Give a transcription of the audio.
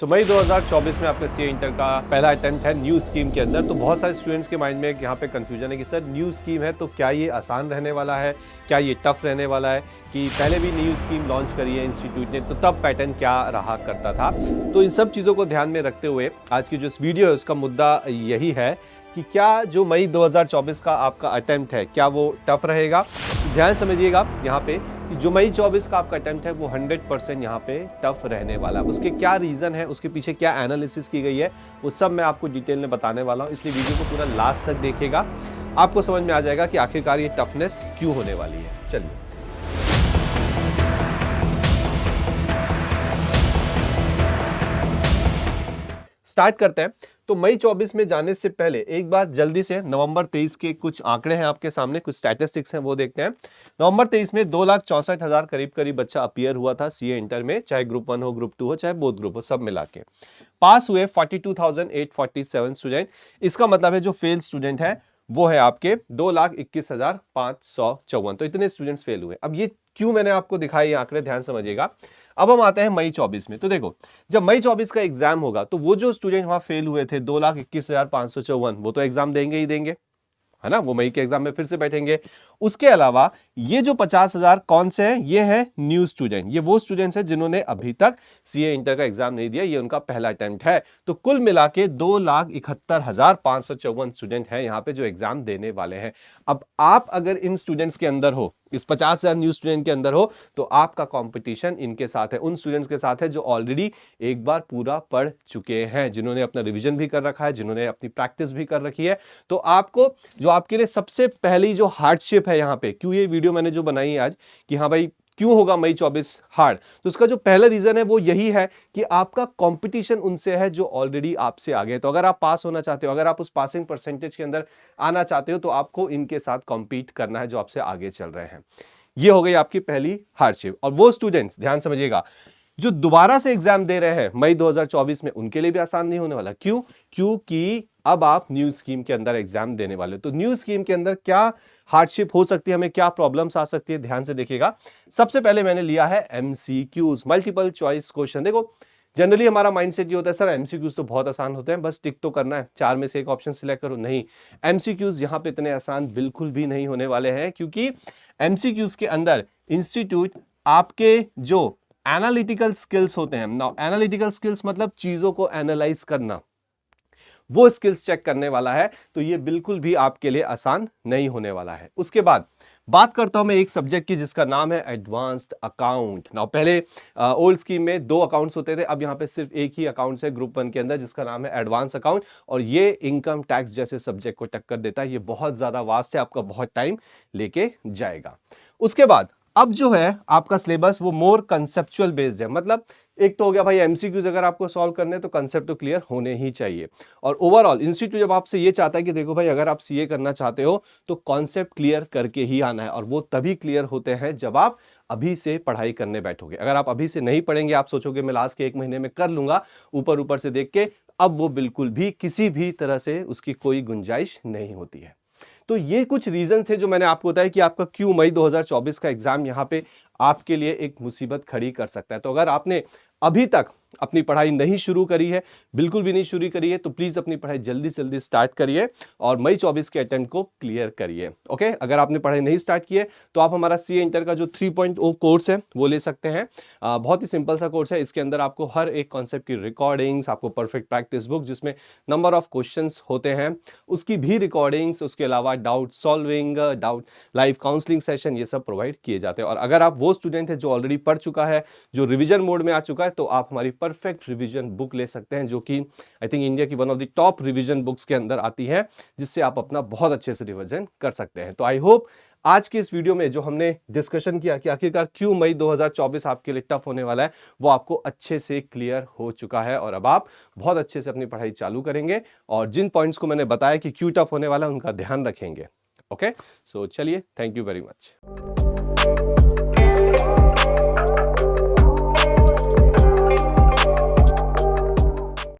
तो मई 2024 में आपका सीए इंटर का पहला अटेम्प्ट है न्यू स्कीम के अंदर। तो बहुत सारे स्टूडेंट्स के माइंड में यहाँ पे कंफ्यूजन है कि सर न्यू स्कीम है तो क्या ये आसान रहने वाला है, क्या ये टफ रहने वाला है, कि पहले भी न्यू स्कीम लॉन्च करी है इंस्टीट्यूट ने तो तब पैटर्न क्या रहा करता था। तो इन सब चीज़ों को ध्यान में रखते हुए आज की जो इस वीडियो है उसका मुद्दा यही है कि क्या जो मई 2024 का आपका अटेम्प्ट है क्या वो टफ रहेगा। ध्यान समझिएगा यहाँ पे कि जो मई 24 का आपका अटेम्प्ट है वो 100% यहाँ पे टफ रहने वाला है। उसके क्या रीज़न है, उसके पीछे क्या एनालिसिस की गई है, वो सब मैं आपको डिटेल में बताने वाला हूँ, इसलिए वीडियो को पूरा लास्ट तक देखिएगा। आपको समझ में आ जाएगा कि आखिरकार ये टफनेस क्यों होने वाली है। चलिए स्टार्ट करते हैं। तो मई 24 में जाने से पहले एक बार जल्दी से नवंबर 23 के कुछ आंकड़े हैं आपके सामने, कुछ स्टैटिस्टिक्स हैं वो देखते हैं। नवंबर 23 में 2,64,000 करीब करीब बच्चा अपीयर हुआ था सीए इंटर में, चाहे ग्रुप 1 हो, ग्रुप 2 हो, चाहे बोथ ग्रुप हो, सब मिला के। पास हुए 42,847 स्टूडेंट। इसका मतलब है जो फेल स्टूडेंट है वो है आपके 2,21,554। तो इतने स्टूडेंट्स फेल हुए। अब ये क्यों मैंने आपको दिखाया ये आंकड़े, ध्यान समझिएगा। अब हम आते हैं मई 24 में। तो देखो, जब मई 24 का एग्जाम होगा तो वो जो स्टूडेंट वहां फेल हुए थे 2,21,554, वो तो एग्जाम देंगे ही देंगे, है ना। वो मई के एग्जाम में फिर से बैठेंगे। उसके अलावा ये जो 50,000 कौन से हैं, ये है न्यू स्टूडेंट। ये वो स्टूडेंट्स हैं जिन्होंने अभी तक सीए इंटर का एग्जाम नहीं दिया, ये उनका पहला अटेम्प्ट है। तो कुल मिला के 2,71,554 स्टूडेंट हैं यहाँ पे जो एग्जाम देने वाले हैं। अब आप अगर इन स्टूडेंट्स के अंदर हो, इस 50,000 न्यू स्टूडेंट के अंदर हो, तो आपका कंपटीशन इनके साथ है, उन स्टूडेंट्स के साथ है जो ऑलरेडी एक बार पूरा पढ़ चुके हैं, जिन्होंने अपना रिवीजन भी कर रखा है, जिन्होंने अपनी प्रैक्टिस भी कर रखी है। तो आपको जो आपके लिए सबसे पहली जो हार्डशिप है यहाँ पे, क्यों ये वीडियो मैंने जो बनाई है आज कि हाँ भाई क्यों होगा मई 24 हार्ड, तो उसका जो पहला रीजन है वो यही है कि आपका कंपटीशन उनसे है जो ऑलरेडी आपसे आगे है। तो अगर आप पास होना चाहते हो, अगर आप उस पासिंग परसेंटेज के अंदर आना चाहते हो, तो आपको इनके साथ कॉम्पीट करना है जो आपसे आगे चल रहे हैं। ये हो गई आपकी पहली हार्डशिप। और वो स्टूडेंट्स ध्यान समझिएगा जो दोबारा से एग्जाम दे रहे हैं मई 2024 में, उनके लिए भी आसान नहीं होने वाला। क्यों? क्योंकि अब आप न्यू स्कीम के अंदर एग्जाम देने वाले हो। तो न्यू स्कीम के अंदर क्या हार्डशिप हो सकती है, हमें क्या प्रॉब्लम्स आ सकती है, ध्यान से देखिएगा। सबसे पहले मैंने लिया है एमसीक्यूज, मल्टीपल चॉइस क्वेश्चन। देखो, जनरली हमारा माइंडसेट ये होता है सर एमसीक्यूज तो बहुत आसान होते हैं, बस टिक तो करना है, 4 में से एक ऑप्शन सिलेक्ट करो। नहीं, एमसीक्यूज यहां पे इतने आसान बिल्कुल भी नहीं होने वाले हैं, क्योंकि एमसीक्यूज के अंदर इंस्टीट्यूट आपके जो एनालिटिकल स्किल्स होते हैं, नाउ एनालिटिकल स्किल्स मतलब चीजों को एनालाइज करना, वो स्किल्स चेक करने वाला है। तो ये बिल्कुल भी आपके लिए आसान नहीं होने वाला है। उसके बाद बात करता हूं मैं एक सब्जेक्ट की जिसका नाम है एडवांस्ड अकाउंट। नाउ पहले ओल्ड स्कीम में 2 अकाउंट्स होते थे, अब यहां पे सिर्फ एक ही अकाउंट्स है ग्रुप 1 के अंदर जिसका नाम है एडवांस अकाउंट, और ये इनकम टैक्स जैसे सब्जेक्ट को टक्कर देता है। ये बहुत ज्यादा वास्ट है, आपका बहुत टाइम लेके जाएगा। उसके बाद अब जो है आपका सिलेबस वो मोर कंसेप्चुअल बेस्ड है। मतलब एक तो हो गया भाई एमसीक्यूज अगर आपको सॉल्व करने तो कंसेप्ट तो क्लियर होने ही चाहिए। और ओवरऑल इंस्टीट्यूट जब आपसे ये चाहता है कि देखो भाई अगर आप सीए करना चाहते हो तो कॉन्सेप्ट क्लियर करके ही आना है, और वो तभी क्लियर होते हैं जब आप अभी से पढ़ाई करने बैठोगे। अगर आप अभी से नहीं पढ़ेंगे, आप सोचोगे मैं लास्ट के 1 महीने में कर लूंगा ऊपर ऊपर से देख के, अब वो बिल्कुल भी किसी भी तरह से उसकी कोई गुंजाइश नहीं होती है। तो ये कुछ रीजन थे जो मैंने आपको बताया कि आपका क्यों मई 2024 का एग्जाम यहां पे आपके लिए एक मुसीबत खड़ी कर सकता है। तो अगर आपने अभी तक अपनी पढ़ाई नहीं शुरू करी है, बिल्कुल भी नहीं शुरू करी है, तो प्लीज अपनी पढ़ाई जल्दी से जल्दी स्टार्ट करिए और मई 24 के अटेम्प्ट को क्लियर करिए। ओके, अगर आपने पढ़ाई नहीं स्टार्ट की है तो आप हमारा सीए इंटर का जो 3.0 कोर्स है वो ले सकते हैं। बहुत ही सिंपल सा कोर्स है। इसके अंदर आपको हर एक कॉन्सेप्ट की रिकॉर्डिंग्स, आपको परफेक्ट प्रैक्टिस बुक जिसमें नंबर ऑफ क्वेश्चंस होते हैं उसकी भी रिकॉर्डिंग्स, उसके अलावा doubt solving, doubt live counselling session, ये सब प्रोवाइड किए जाते हैं। और अगर आप वो स्टूडेंट है जो ऑलरेडी पढ़ चुका है, जो रिवीजन मोड में आ चुका है, तो आप हमारी परफेक्ट रिवीजन बुक ले सकते हैं, जो कि आई थिंक इंडिया की one of the top revision books के अंदर आती है, जिससे आप अपना बहुत अच्छे से रिवीजन कर सकते हैं। तो आई होप आज की इस वीडियो में जो हमने डिस्कशन किया कि आखिरकार क्यों मई 2024 आपके लिए टफ होने वाला है, वो आपको अच्छे से क्लियर हो चुका है, और अब आप बहुत अच्छे से अपनी पढ़ाई चालू करेंगे और जिन पॉइंट्स को मैंने बताया कि क्यों टफ होने वाला है उनका ध्यान रखेंगे। ओके, सो चलिए, थैंक यू वेरी मच।